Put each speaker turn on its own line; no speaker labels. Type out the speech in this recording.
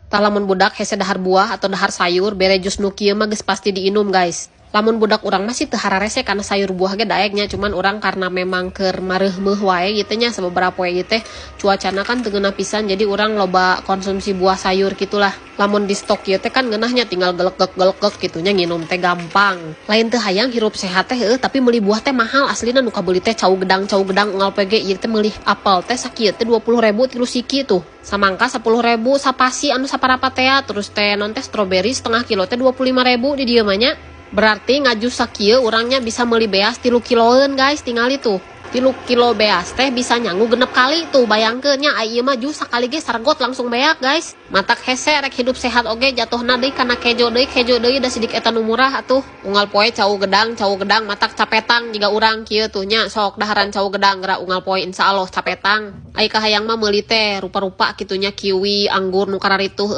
Tah lamun budak hese dahar buah atau dahar sayur bere jus nu kieu mah geus pasti diinum guys. Lamun budak urang masih teu hararese karena sayur buah ge daeknya, cuman urang karena memang keur mareumeuh wae gitu nya sababaraha poe ieu teh cuacana kan teu geunah pisan, jadi urang loba konsumsi buah sayur gitulah. Lamun di stok ieu teh kan geunahnya tinggal gelegek gitu nya nginum teh gampang. Lain teu hayang hirup sehat teh tapi meuli buah teh mahal aslina nu kabeuli teh cau gedang unggal PG ieu teh meuli apel teh sakieu teh 20.000 tilu siki tuh. Samangka 10.000 sapasi anu saparapatea, terus teh non teh stroberi setengah kilo teh 25.000 di dieu mah nya. Berarti ngaju sakieu urangnya bisa meuli beas 3 kiloeun guys, tinggal itu 3 kilo beas teh bisa nyanggu 6 kali tuh, bayangkeun nya ieu mah jus sakali ge sargot langsung beak guys. Matak hese rek hidup sehat oge jatuhna deui kana kejo deui da sidik eta nu murah atuh. Unggal poe cau gedang matak capetang jiga urang kieu tuh nya, sok daharan cau gedang geura unggal poe insyaallah capetang. Ai kahayang mah meuli teh rupa-rupa kitu nya kiwi, anggur nu kararituh.